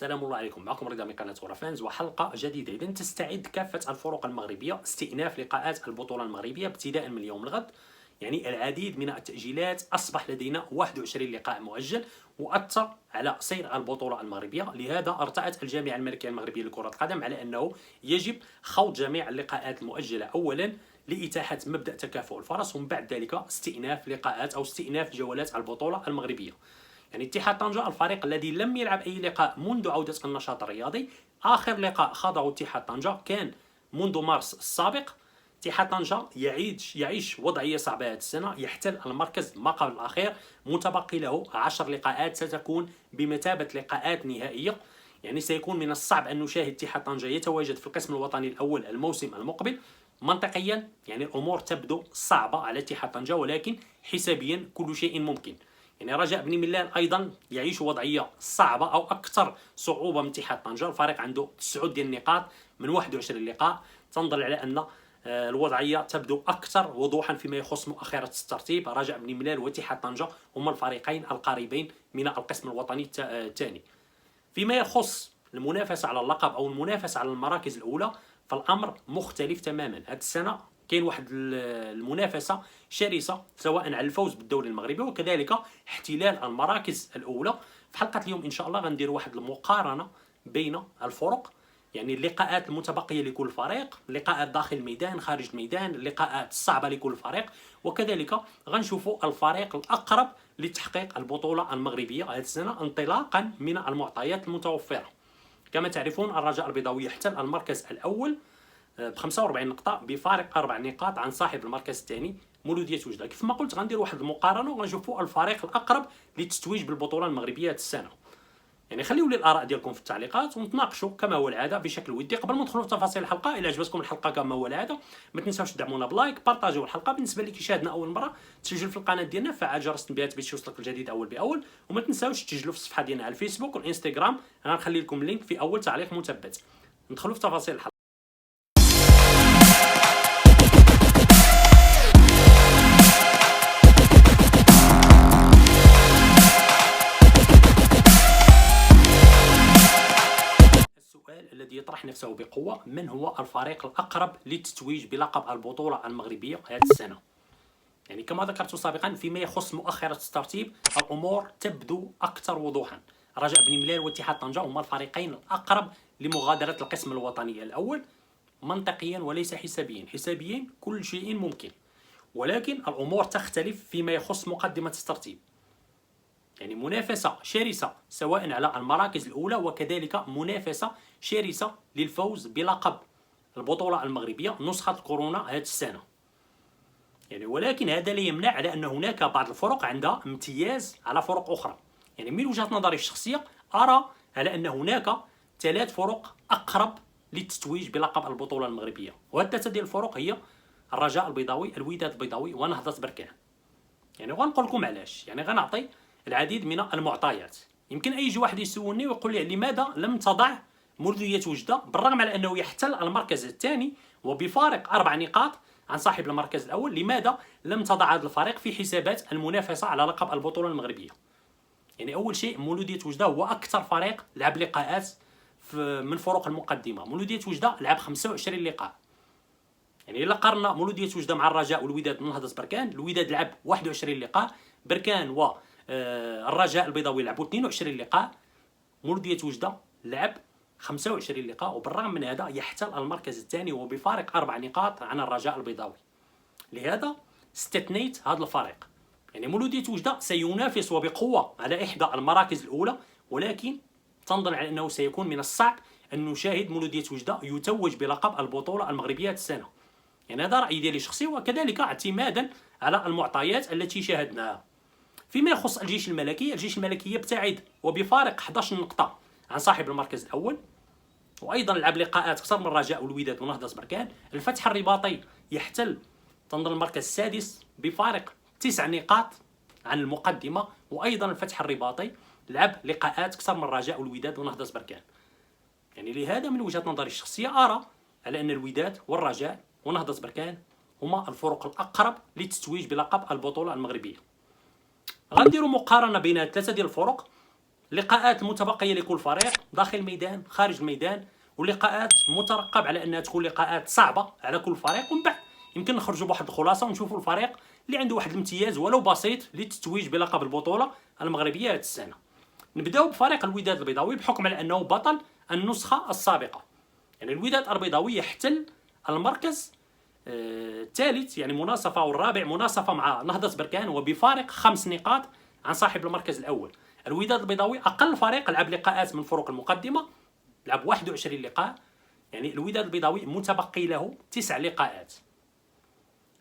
السلام الله عليكم. معكم رضا من قناة ورافانز وحلقة جديدة. إذا تستعد كافة الفرق المغربية استئناف لقاءات البطولة المغربية ابتداء من اليوم الغد. يعني العديد من التأجيلات، أصبح لدينا 21 لقاء مؤجل وأثر على سير البطولة المغربية. لهذا ارتأت الجامعة الملكية المغربية لكرة القدم على أنه يجب خوض جميع اللقاءات المؤجلة أولا لإتاحة مبدأ تكافؤ الفرص، ومن بعد ذلك استئناف لقاءات أو استئناف جولات البطولة المغربية. يعني اتحاد طنجة الفريق الذي لم يلعب أي لقاء منذ عودة النشاط الرياضي، آخر لقاء خاضه اتحاد طنجة كان منذ مارس السابق. اتحاد طنجة يعيش وضعية صعبة هذه السنة، يحتل المركز ما قبل الأخير، متبقي له 10 لقاءات ستكون بمثابة لقاءات نهائية. يعني سيكون من الصعب أن نشاهد اتحاد طنجة يتواجد في القسم الوطني الأول الموسم المقبل. منطقيا يعني الأمور تبدو صعبة على اتحاد طنجة، ولكن حسابيا كل شيء ممكن. يعني رجاء بن ملال ايضا يعيش وضعيه صعبه او اكثر صعوبه من اتحاد طنجه. الفريق عنده 9 ديال النقاط من 21 لقاء، تنظر على ان الوضعيه تبدو اكثر وضوحا فيما يخص مؤخره الترتيب. رجاء بن ملال واتحاد طنجه هما الفريقين القريبين من القسم الوطني الثاني. فيما يخص المنافسه على اللقب او المنافسه على المراكز الاولى فالامر مختلف تماما. هذه السنه كاين واحد المنافسه شرسه سواء على الفوز بالدوري المغربي وكذلك احتلال المراكز الاولى. في حلقه اليوم ان شاء الله غندير واحد المقارنه بين الفرق، يعني اللقاءات المتبقيه لكل فريق، اللقاءات داخل الميدان خارج الميدان، اللقاءات الصعبه لكل فريق، وكذلك غنشوفوا الفريق الاقرب لتحقيق البطوله المغربيه هذه السنه انطلاقا من المعطيات المتوفره. كما تعرفون الرجاء البيضاوي يحتل المركز الاول ب 45 نقطة بفارق 4 نقاط عن صاحب المركز الثاني مولودية وجدة. كيف ما قلت غندير واحد المقارنة وغنشوفوا الفريق الأقرب للتتويج بالبطولة المغربية هذه السنة. يعني خليوا لي الآراء ديالكم في التعليقات ونتناقشوا كما هو العادة بشكل ودي. قبل ما ندخلوا في تفاصيل الحلقة، إلا عجبتكم الحلقة كما هو العادة ما تنساوش تدعمونا بلايك، بارطاجيو الحلقة. بالنسبة اللي كيشاهدنا أول مرة تسجل في القناة ديالنا، فعل جرس التنبيهات باش يوصلك الجديد أول بأول، وما تنساوش تسجلوا في الصفحة ديالنا على الفيسبوك والإنستغرام. غنخلي لكم اللينك في أول تعليق مثبت. ندخلوا في تفاصيل الحلقة. الذي يطرح نفسه بقوة: من هو الفريق الأقرب للتتويج بلقب البطولة المغربية هذه السنة؟ يعني كما ذكرت سابقا فيما يخص مؤخرة الترتيب الأمور تبدو أكثر وضوحا. رجاء بن ملال واتحاد طنجة هما الفريقين الأقرب لمغادرة القسم الوطني الأول منطقيا وليس حسابيا. حسابيا كل شيء ممكن، ولكن الأمور تختلف فيما يخص مقدمة الترتيب. يعني منافسة شرسة سواء على المراكز الأولى وكذلك منافسة شرسة للفوز بلقب البطولة المغربية نسخة كورونا هذه السنة. يعني ولكن هذا لا يمنع على أن هناك بعض الفرق عندها امتياز على فرق أخرى. يعني من وجهة نظري الشخصية أرى على أن هناك 3 فرق أقرب للتتويج بلقب البطولة المغربية، وهذه 3 ديال الفرق هي الرجاء البيضاوي، الوداد البيضاوي، ونهضة بركان. يعني غنقول لكم علاش. يعني غنعطي العديد من المعطيات. يمكن اي واحد يسولني ويقول لي لماذا لم تضع مولودية وجدة بالرغم على انه يحتل المركز الثاني وبفارق 4 نقاط عن صاحب المركز الاول، لماذا لم تضع هذا الفريق في حسابات المنافسة على لقب البطولة المغربية؟ يعني اول شيء مولودية وجدة هو اكثر فريق لعب لقاءات من فرق المقدمة. مولودية وجدة لعب 25 لقاء. يعني الا قارنا مولودية وجدة مع الرجاء والوداد ونهضة بركان، الوداد لعب 21 لقاء، بركان و الرجاء البيضاوي لعبوا 22 لقاء، مولودية وجدة لعب 25 لقاء، وبالرغم من هذا يحتل المركز الثاني وبفارق 4 نقاط عن الرجاء البيضاوي. لهذا استثنيت هذا الفريق. يعني مولودية وجدة سينافس وبقوة على إحدى المراكز الأولى، ولكن تنظر على أنه سيكون من الصعب أن نشاهد مولودية وجدة يتوج بلقب البطولة المغربية السنة. يعني هذا رأيي ديالي الشخصي، وكذلك اعتمادا على المعطيات التي شاهدناها. فيما يخص الجيش الملكي، الجيش الملكي يبتعد وبفارق 11 نقطة عن صاحب المركز الأول، وأيضا لعب لقاءات أكثر من الرجاء والوداد ونهضة بركان. الفتح الرباطي يحتل تنظر المركز السادس بفارق 9 نقاط عن المقدمة، وأيضا الفتح الرباطي لعب لقاءات أكثر من الرجاء والوداد ونهضة بركان. يعني لهذا من وجهة نظري الشخصية أرى على أن الوداد والرجاء ونهضة بركان هما الفرق الأقرب للتتويج بلقب البطولة المغربية. غنديروا مقارنه بين 3 ديال الفرق. اللقاءات المتبقيه لكل فريق داخل الميدان خارج الميدان، ولقاءات مترقب على انها تكون لقاءات صعبه على كل فريق، ومن بعد يمكن نخرجوا بواحد الخلاصه ونشوفوا الفريق اللي عنده واحد الامتياز ولو بسيط للتتويج بلقب البطوله المغربيه هذه السنه. نبداو بفريق الوداد البيضاوي بحكم على انه بطل النسخه السابقه. يعني الوداد البيضاوي يحتل المركز الثالث، يعني مناصفه او الرابع مناصفه مع نهضه بركان، وبفارق 5 نقاط عن صاحب المركز الاول. الوداد البيضاوي اقل فريق لعب لقاءات من الفرق المقدمه، لعب 21 لقاء. يعني الوداد البيضاوي متبقي له 9 لقاءات،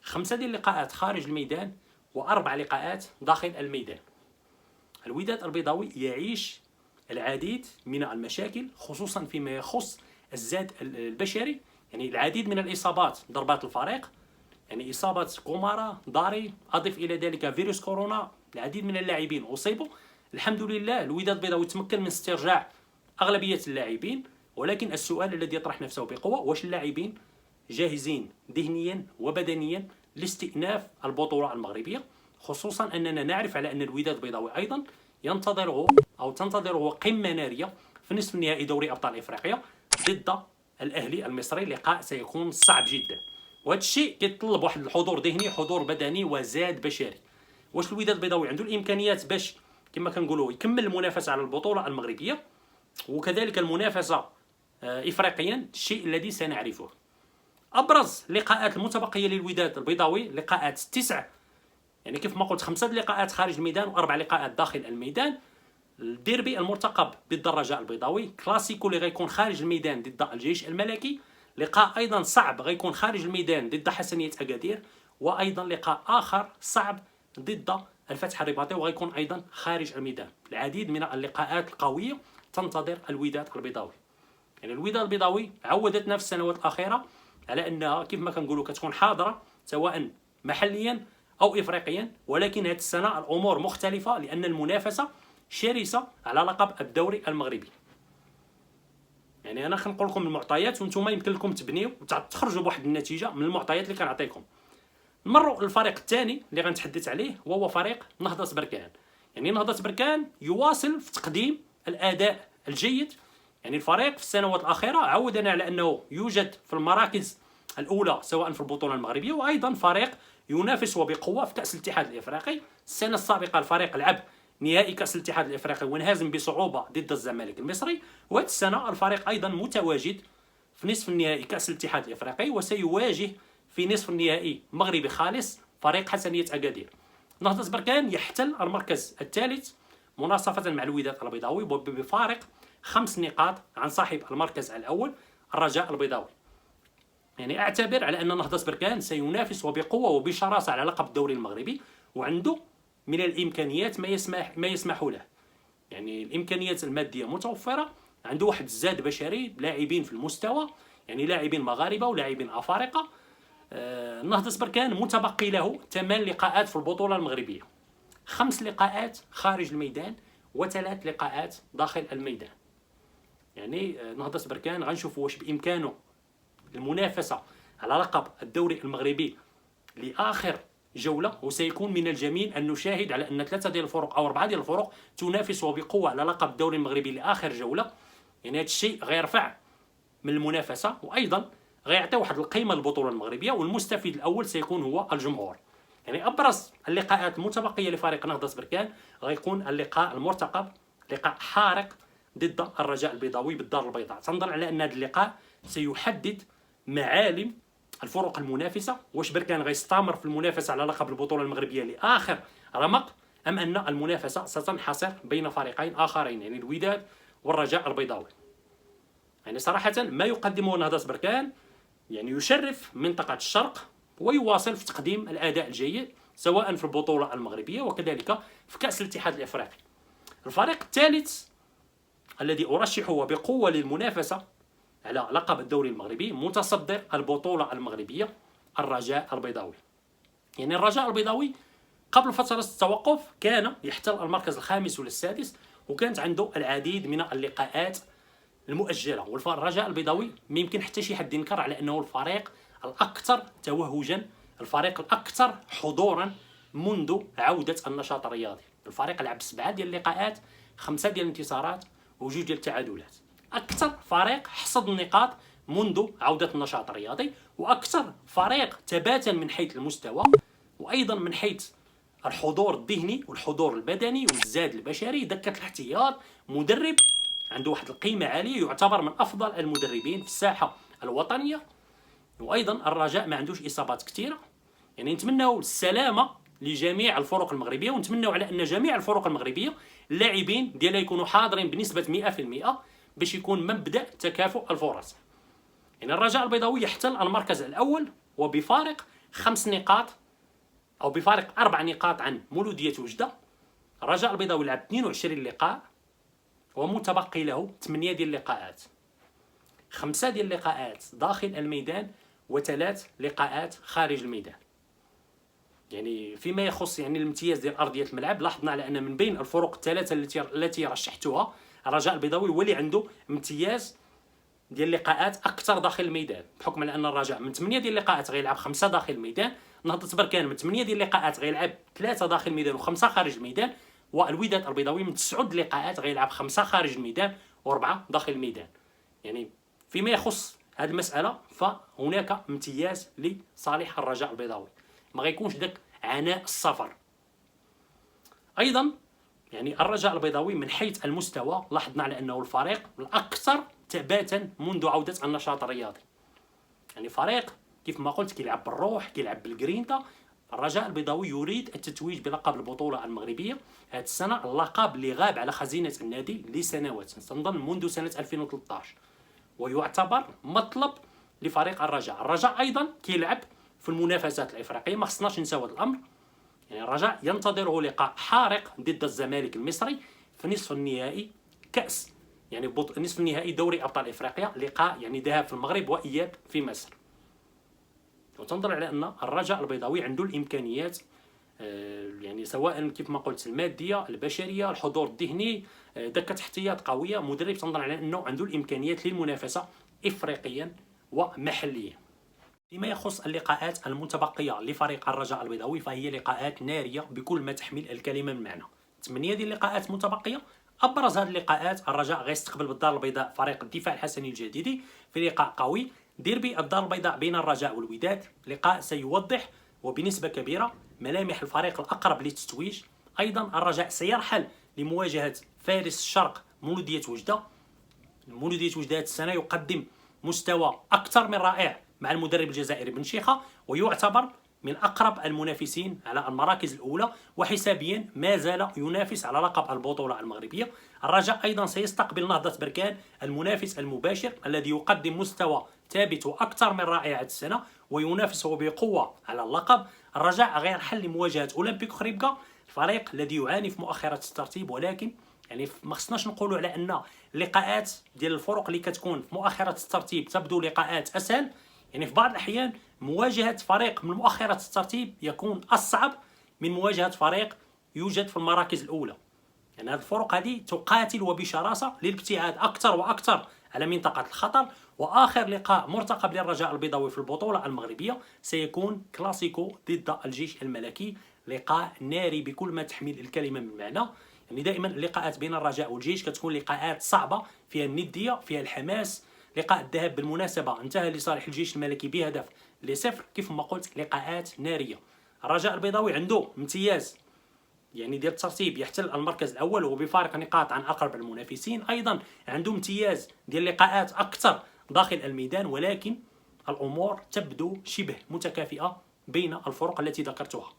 5 ديال اللقاءات خارج الميدان و4 لقاءات داخل الميدان. الوداد البيضاوي يعيش العديد من المشاكل خصوصا فيما يخص الزاد البشري، يعني العديد من الإصابات ضربات الفريق، يعني إصابة كومارا داري، أضف إلى ذلك فيروس كورونا، العديد من اللاعبين أصيبوا. الحمد لله الوداد البيضاوي تمكن من استرجاع أغلبية اللاعبين، ولكن السؤال الذي يطرح نفسه بقوة: واش اللاعبين جاهزين ذهنيا وبدنيا لاستئناف البطولة المغربية؟ خصوصا أننا نعرف على أن الوداد البيضاوي أيضا تنتظره قمة نارية في نصف النهائي دوري أبطال إفريقيا ضد الأهلي المصري. لقاء سيكون صعب جدا، وهذا الشيء يتطلب واحد الحضور ذهني، حضور بدني، وزاد بشري. واش الوداد البيضاوي عنده الإمكانيات باش كما كنقولوا يكمل المنافسة على البطولة المغربية وكذلك المنافسة إفريقيا؟ الشيء الذي سنعرفه. أبرز لقاءات المتبقية للوداد البيضاوي لقاءات 9، يعني كيف ما قلت 5 لقاءات خارج الميدان و4 لقاءات داخل الميدان. الديربي المرتقب ضد الرجاء البيضاوي، كلاسيكو اللي غيكون خارج الميدان ضد الجيش الملكي، لقاء ايضا صعب غيكون خارج الميدان ضد حسنية اكادير، وايضا لقاء اخر صعب ضد الفتح الرباطي وغيكون ايضا خارج الميدان. العديد من اللقاءات القوية تنتظر الوداد البيضاوي. يعني الوداد البيضاوي عودتنا في السنوات الاخيره على انها كيف ما كنقولوا كتكون حاضره سواء محليا او افريقيا، ولكن هذه السنه الامور مختلفه لان المنافسه شرسه على لقب الدوري المغربي. يعني انا خنقول لكم المعطيات وانتم يمكن لكم تبنيو وتخرجوا بواحد النتيجه من المعطيات اللي كنعطيكم. نمروا للفريق الثاني اللي غنتحدث عليه وهو فريق نهضه بركان. يعني نهضه بركان يواصل في تقديم الاداء الجيد. يعني الفريق في السنوات الاخيره عودنا على انه يوجد في المراكز الاولى سواء في البطوله المغربيه، وايضا فريق ينافس وبقوه في كاس الاتحاد الافريقي. السنه السابقه الفريق لعب نهائي كاس الاتحاد الافريقي وانهزم بصعوبه ضد الزمالك المصري، وهذه السنه الفريق ايضا متواجد في نصف النهائي كاس الاتحاد الافريقي وسيواجه في نصف النهائي مغربي خالص فريق حسنيه اكادير. نهضه بركان يحتل المركز الثالث مناصفه مع الوداد البيضاوي بفارق 5 نقاط عن صاحب المركز الاول الرجاء البيضاوي. يعني اعتبر على ان نهضه بركان سينافس وبقوه وبشراسه على لقب الدوري المغربي، وعنده من الامكانيات ما يسمح له. يعني الامكانيات الماديه متوفره، عنده واحد الزاد بشري، لاعبين في المستوى، يعني لاعبين مغاربه ولاعبين افارقه. نهضه بركان متبقي له 8 لقاءات في البطوله المغربيه، 5 لقاءات خارج الميدان و3 لقاءات داخل الميدان. يعني نهضه بركان غنشوفوا واش بامكانه المنافسه على لقب الدوري المغربي لاخر جوله، وسيكون من الجميل ان نشاهد على ان 3 ديال الفرق او 4 ديال الفرق تنافس وبقوه على لقب الدوري المغربي لاخر جوله. يعني هذا الشيء غيرفع من المنافسه، وايضا غيعطي واحد القيمه للبطوله المغربيه، والمستفيد الاول سيكون هو الجمهور. يعني ابرز اللقاءات المتبقيه لفريق نهضه بركان غيكون اللقاء المرتقب، لقاء حارق ضد الرجاء البيضاوي بالدار البيضاء. تنظر على ان هذا اللقاء سيحدد معالم الفرق المنافسه، واش بركان غيستمر في المنافسه على لقب البطوله المغربيه لاخر رمق، ام ان المنافسه ستنحصر بين فريقين اخرين، يعني الوداد والرجاء البيضاوي. يعني صراحه ما يقدمه نهضه بركان يعني يشرف منطقه الشرق، ويواصل في تقديم الاداء الجيد سواء في البطوله المغربيه وكذلك في كاس الاتحاد الافريقي. الفريق الثالث الذي ارشحه بقوه للمنافسه على لقب الدوري المغربي متصدر البطولة المغربية الرجاء البيضاوي. يعني الرجاء البيضاوي قبل فترة التوقف كان يحتل المركز الخامس والسادس، وكانت عنده العديد من اللقاءات المؤجلة. والرجاء البيضاوي ما يمكن حتى شي حد ينكر على أنه الفريق الأكثر توهجا، الفريق الأكثر حضورا منذ عودة النشاط الرياضي. الفريق لعب 7 ديال اللقاءات 5 ديال الانتصارات وجوج ديال التعادلات. اكثر فريق حصد النقاط منذ عودة النشاط الرياضي، واكثر فريق ثباتا من حيث المستوى، وايضا من حيث الحضور الذهني والحضور البدني والزاد البشري. دكة الاحتياط مدرب عنده واحد القيمة عالية، يعتبر من افضل المدربين في الساحة الوطنية. وايضا الرجاء ما عندوش اصابات كثيرة، يعني نتمنوا السلامة لجميع الفرق المغربية، ونتمنوا على ان جميع الفرق المغربية اللاعبين ديالها يكونوا حاضرين بنسبة 100% باش يكون مبدأ تكافؤ الفرص. يعني الرجاء البيضاوي يحتل المركز الأول وبفارق 5 نقاط أو بفارق 4 نقاط عن مولودية وجدة. الرجاء البيضاوي لعب 22 لقاء ومتبقي له 8 ديال اللقاءات، 5 ديال اللقاءات داخل الميدان و3 لقاءات خارج الميدان. يعني فيما يخص يعني الامتياز ديال ارضيه الملعب، لاحظنا على ان من بين الفرق الثلاثه التي رشحتها الرجاء البيضاوي هو اللي عنده امتياز ديال اللقاءات اكثر داخل الميدان، بحكم على ان الرجاء من 8 ديال اللقاءات غيلعب 5 داخل الميدان، نهضه بركان من 8 ديال اللقاءات غيلعب 3 داخل الميدان و5 خارج الميدان، والوداد البيضاوي من 9 اللقاءات غيلعب 5 خارج الميدان و4 داخل الميدان. يعني فيما يخص هذه المساله فهناك امتياز لصالح الرجاء البيضاوي، ما غيكونش داك عناء السفر. ايضا يعني الرجاء البيضاوي من حيث المستوى لاحظنا على انه الفريق الاكثر ثباتا منذ عوده النشاط الرياضي. يعني فريق كيف ما قلت كيلعب بالروح، كيلعب بالجرينتا. الرجاء البيضاوي يريد التتويج بلقب البطوله المغربيه هذه السنه، اللقب اللي غاب على خزينه النادي لسنوات، تنظن منذ سنه 2013، ويعتبر مطلب لفريق الرجاء. الرجاء ايضا كيلعب في المنافسات الافريقيه، ما خصناش نساو هذا الامر. يعني الرجاء ينتظره لقاء حارق ضد الزمالك المصري في نصف النهائي كأس، يعني نصف النهائي دوري ابطال افريقيا، لقاء يعني ذهاب في المغرب واياب في مصر. وتنظر على ان الرجاء البيضاوي عنده الامكانيات، يعني سواء كيف ما قلت الماديه، البشريه، الحضور الذهني، دكه احتياط قويه، مدرب تنظر على انه عنده الامكانيات للمنافسه افريقيا ومحليا. فيما يخص اللقاءات المتبقيه لفريق الرجاء البيضاوي فهي لقاءات ناريه بكل ما تحمل الكلمه من معنى. 8 ديال اللقاءات متبقيه. ابرز هذه اللقاءات الرجاء غيستقبل بالدار البيضاء فريق الدفاع الحسني الجديدي في لقاء قوي. ديربي الدار البيضاء بين الرجاء والوداد، لقاء سيوضح وبنسبه كبيره ملامح الفريق الاقرب للتتويج. ايضا الرجاء سيرحل لمواجهه فارس الشرق مولوديه وجده. مولوديه وجده هذه السنه يقدم مستوى اكثر من رائع مع المدرب الجزائري بن شيخه، ويعتبر من اقرب المنافسين على المراكز الاولى، وحسابيا ما زال ينافس على لقب البطوله المغربيه. الرجاء ايضا سيستقبل نهضه بركان المنافس المباشر الذي يقدم مستوى ثابت واكثر من رائع هذه السنه وينافس بقوه على اللقب. الرجاء غيرحل لمواجهه اولمبيك خريبكا، الفريق الذي يعاني في مؤخره الترتيب، ولكن يعني ما خصناش نقولوا على ان اللقاءات ديال الفرق اللي كتكون في مؤخره الترتيب تبدو لقاءات اسهل. يعني في بعض الاحيان مواجهه فريق من مؤخره الترتيب يكون اصعب من مواجهه فريق يوجد في المراكز الاولى. يعني هذه الفرق هذه تقاتل وبشراسه للابتعاد اكثر واكثر على منطقه الخطر. واخر لقاء مرتقب للرجاء البيضاوي في البطوله المغربيه سيكون كلاسيكو ضد الجيش الملكي، لقاء ناري بكل ما تحمل الكلمه من معنى. يعني دائما اللقاءات بين الرجاء والجيش كتكون لقاءات صعبه، فيها النديه، فيها الحماس. لقاء الذهاب بالمناسبه انتهى لصالح الجيش الملكي بهدف ل0. كيف ما قلت لقاءات ناريه. الرجاء البيضاوي عنده امتياز يعني ديال الترتيب، يحتل المركز الاول وبفارق نقاط عن اقرب المنافسين. ايضا عنده امتياز ديال اللقاءات اكثر داخل الميدان، ولكن الامور تبدو شبه متكافئه بين الفرق التي ذكرتها.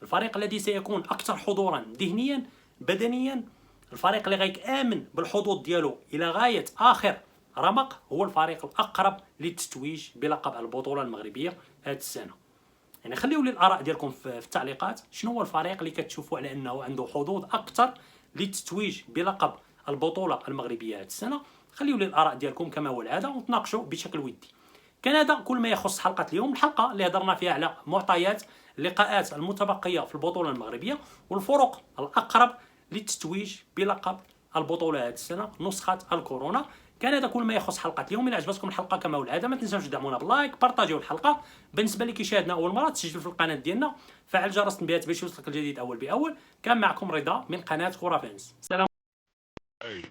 الفريق الذي سيكون اكثر حضورا ذهنيا بدنيا، الفريق اللي غيكامن بالحظوظ ديالو الى غايه اخر رمق، هو الفريق الاقرب للتتويج بلقب البطوله المغربيه هذه السنه. يعني خليوا لي الاراء ديالكم في التعليقات، شنو هو الفريق اللي كتشوفوا على انه عنده حظوظ اكثر للتتويج بلقب البطوله المغربيه هذه السنه. خليوا لي الاراء ديالكم كما هو العاده ونتناقشوا بشكل ودي. كان هذا كل ما يخص حلقه اليوم، الحلقه اللي هضرنا فيها على معطيات اللقاءات المتبقيه في البطوله المغربيه والفرق الاقرب للتتويج بلقب البطوله هذه السنه نسخه الكورونا. كان هذا كل ما يخص حلقه اليوم. الى عجبتكم الحلقه كما هو العاده ما تنساوش تدعمونا باللايك، بارطاجيو الحلقه. بالنسبه اللي كيشاهدنا اول مره تسجل في القناه ديالنا، فعل جرس التنبيهات باش يوصلك الجديد اول باول. كان معكم رضا من قناه كورة فانس. سلام. Hey.